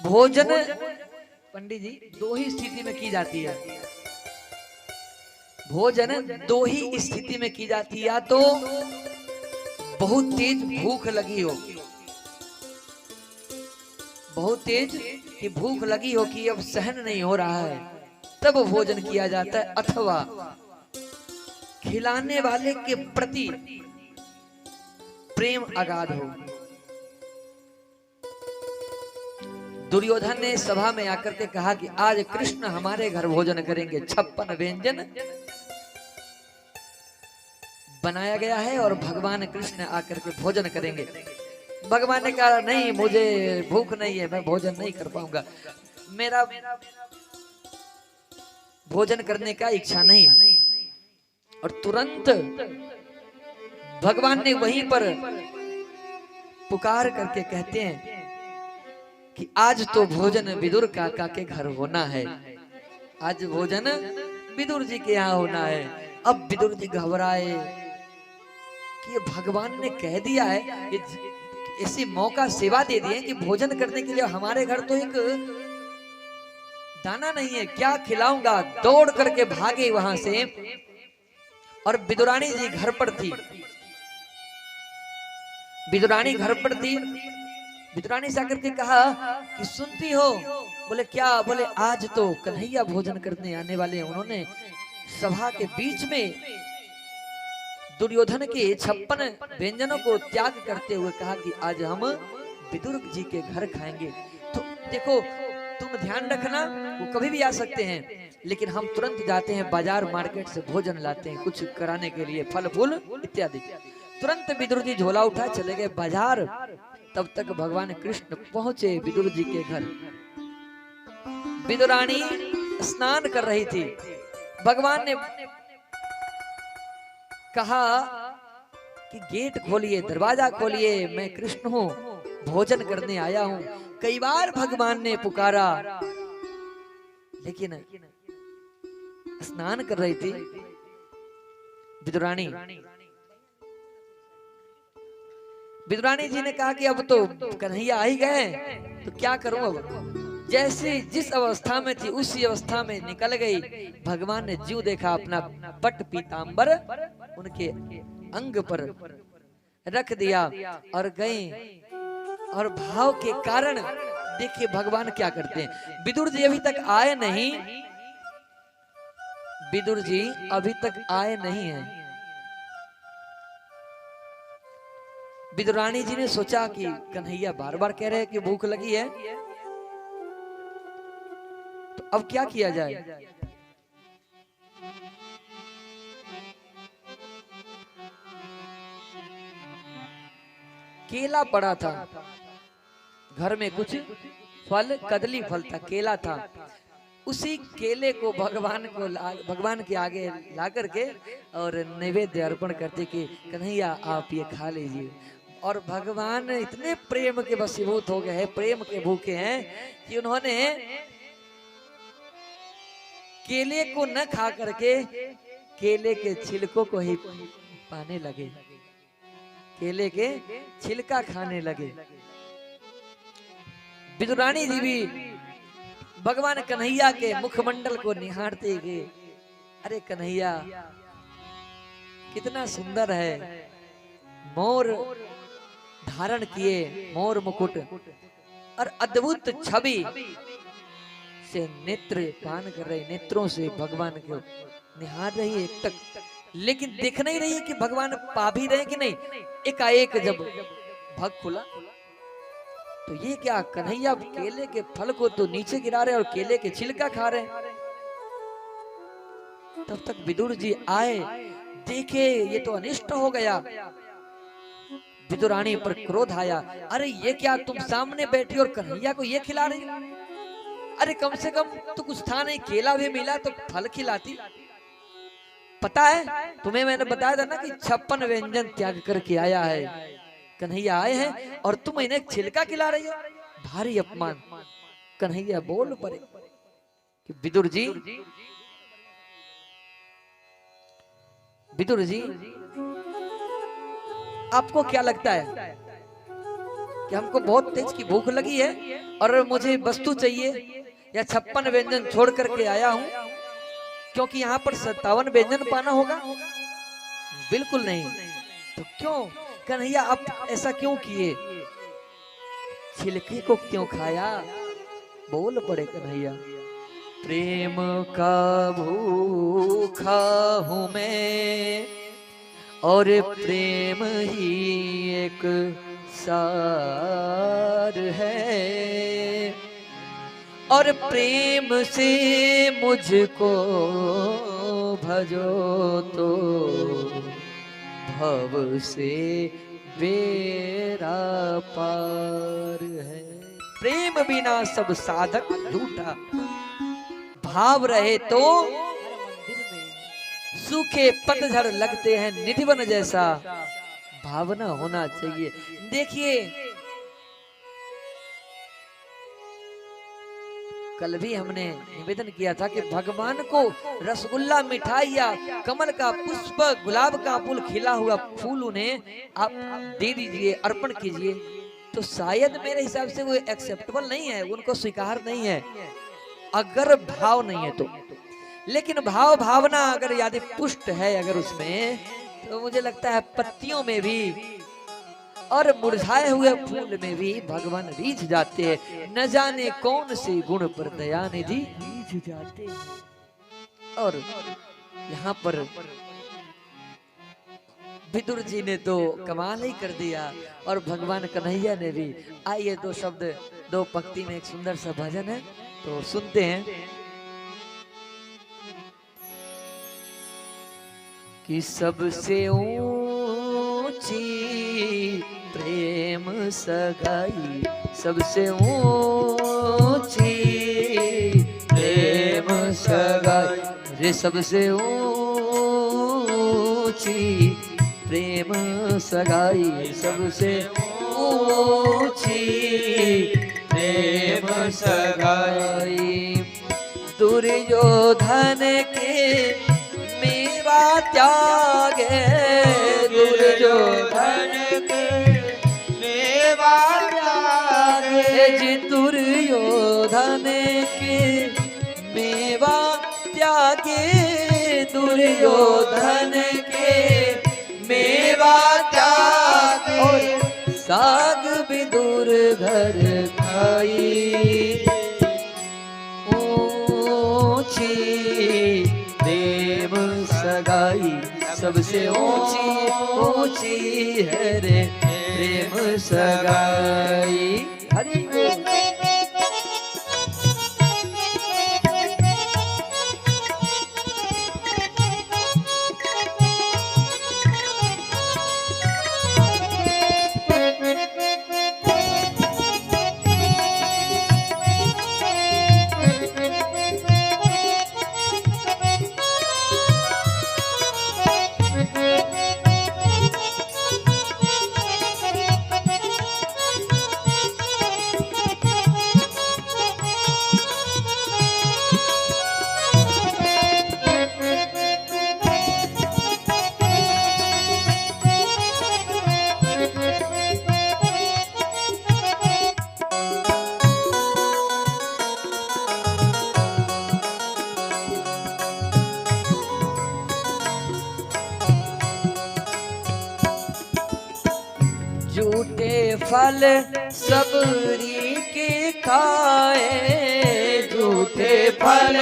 भोजन पंडित जी दो ही स्थिति में की जाती है। भोजन दो ही स्थिति में की जाती है, या तो बहुत तेज भूख लगी हो, बहुत तेज कि भूख लगी हो कि अब सहन नहीं हो रहा है, तब भोजन किया जाता है। अथवा खिलाने वाले के प्रति प्रेम अगाध हो। दुर्योधन ने सभा में आकर के कहा कि आज कृष्ण हमारे घर भोजन करेंगे, 56 व्यंजन बनाया गया है और भगवान कृष्ण आकर के भोजन करेंगे। भगवान ने कहा नहीं, मुझे भूख नहीं है, मैं भोजन नहीं कर पाऊंगा, मेरा भोजन करने का इच्छा नहीं। और तुरंत भगवान ने वहीं पर पुकार करके कहते हैं कि आज तो भोजन विदुर काका के घर होना है, आज भोजन विदुर जी के यहाँ होना है। अब विदुर जी घबराए कि ये भगवान ने कह दिया है, ऐसी मौका सेवा दे दिए कि भोजन करने के लिए हमारे घर तो एक दाना नहीं है, क्या खिलाऊंगा। दौड़ करके भागे वहां से, और विदुरानी जी घर पर थी। विदुरानी घर पर थी। विदुरानी से आकर के कहा कि सुनती हो? बोले क्या? बोले आज तो कन्हैया भोजन करने आने वाले हैं। उन्होंने सभा के बीच में दुर्योधन के 56 व्यंजनों को त्याग करते हुए कहा कि आज हम विदुर जी के घर खाएंगे। तो देखो, तुम ध्यान रखना, वो कभी भी आ सकते हैं, लेकिन हम तुरंत जाते हैं बाजार मार्केट से भोजन लाते हैं कुछ कराने के लिए, फल फूल इत्यादि। तुरंत विदुर जी झोला उठा चले गए बाजार। तब तक भगवान कृष्ण पहुंचे विदुर जी के घर। विदुरानी स्नान कर रही थी। भगवान ने कहा कि गेट खोलिए, दरवाजा खोलिए, मैं कृष्ण हूं, भोजन करने आया हूं। कई बार भगवान ने पुकारा, लेकिन स्नान कर रही थी विदुरानी। विदुरानी जी ने कहा कि अब तो कन्हैया आ ही गए, तो क्या करूं अब। जैसे जिस अवस्था में थी उसी अवस्था में निकल गई। भगवान ने ज्यों देखा अपना पट पीतांबर उनके अंग पर रख दिया और गए। और भाव के कारण देखिए भगवान क्या करते हैं। विदुर जी अभी तक आए नहीं, विदुर जी अभी तक आए नहीं हैं। विदुरानी जी ने सोचा कि कन्हैया बार बार कह रहे हैं कि भूख लगी है, तो अब क्या किया जाए। केला पड़ा था घर में, कुछ फल, कदली फल था, केला था। उसी केले को भगवान के आगे ला करके और नैवेद्य अर्पण करते कि कन्हैया आप ये खा लीजिए। और भगवान इतने प्रेम के वशीभूत हो गए हैं, प्रेम के भूखे हैं कि उन्होंने केले को न खा करके केले के छिलकों को ही पाने लगे, केले के छिलका खाने लगे। विदुरानी जी भी भगवान कन्हैया के मुखमंडल को निहारते गए। अरे कन्हैया कितना सुंदर है, मोर धारण किए, मोर मुकुट, और अद्भुत छवि से नेत्र पान कर रहे, नेत्रों से भगवान को निहार रही एक तक, लेकिन देख नहीं रही है कि भगवान पा भी रहे कि नहीं। एकाएक जब भग खुला तो ये क्या, कन्हैया केले के फल को तो नीचे गिरा रहे और केले के छिलका खा रहे। तब तक विदुर जी आए, देखे ये तो अनिष्ट हो गया। विदुरानी पर क्रोध आया, अरे ये क्या, तुम सामने बैठी और कन्हैया को ये खिला रही हो? अरे कम से कम तो कुछ था नहीं, केला भी मिला तो फल खिलाती। पता है तुम्हें, मैंने बताया था ना कि 56 व्यंजन त्याग करके आया है, कन्हैया आए हैं और तुम इन्हें छिलका खिला रही हो, भारी अपमान। कन्हैया बोल पड़े कि विदुर जी, विदुर जी आपको क्या लगता है कि हमको बहुत तेज की भूख लगी है और मुझे वस्तु चाहिए, या 56 व्यंजन छोड़ करके आया हूँ, क्योंकि यहाँ पर 57 व्यंजन पाना होगा। बिल्कुल नहीं। तो क्यों कन्हैया आप ऐसा क्यों किए, छिलके को क्यों खाया? बोल पड़े कन्हैया, प्रेम का भूखा हूं मैं, और प्रेम ही एक सार है, और प्रेम से मुझको भजो तो भव से बेड़ा पार है। प्रेम बिना सब साधक झूठा, भाव रहे तो सूखे पतझड़ लगते हैं निधिवन जैसा, भावना होना चाहिए। देखिए कल भी हमने निवेदन किया था कि भगवान को रसगुल्ला, मिठाई या कमल का पुष्प, गुलाब का फूल, खिला हुआ फूल उन्हें आप दे दीजिए, अर्पण कीजिए, तो शायद मेरे हिसाब से वो एक्सेप्टेबल नहीं है, उनको स्वीकार नहीं है अगर भाव नहीं है तो। लेकिन भाव भावना अगर यदि पुष्ट है अगर उसमें, तो मुझे लगता है पत्तियों में भी और मुरझाए हुए फूल में भी भगवान रीझ जाते हैं। न जाने कौन से गुण पर दयानिधि रीझ जाते हैं। और यहाँ पर विदुर जी ने तो कमाल ही कर दिया, और भगवान कन्हैया ने भी। आइए दो शब्द, दो पंक्ति में एक सुंदर सा भजन है, तो सुनते हैं। कि सबसे ऊंची प्रेम सगाई, सबसे ऊंची प्रेम सगाई रे, सबसे ऊंची प्रेम सगाई, सबसे ऊंची प्रेम सगाई। दुर्योधन के मेवा त्यागे, दुर्योधन के मेवा त्यागे, जी दुर्योधन के मेवा त्यागे, दुर्योधन के मेवा त्यागे, और साग विदुर घर खाई। ऊंची प्रेम सगाई, सबसे ऊंची ऊंची है रे प्रेम सगाई। हरि झूठे फल सबरी के खाए, झूठे फल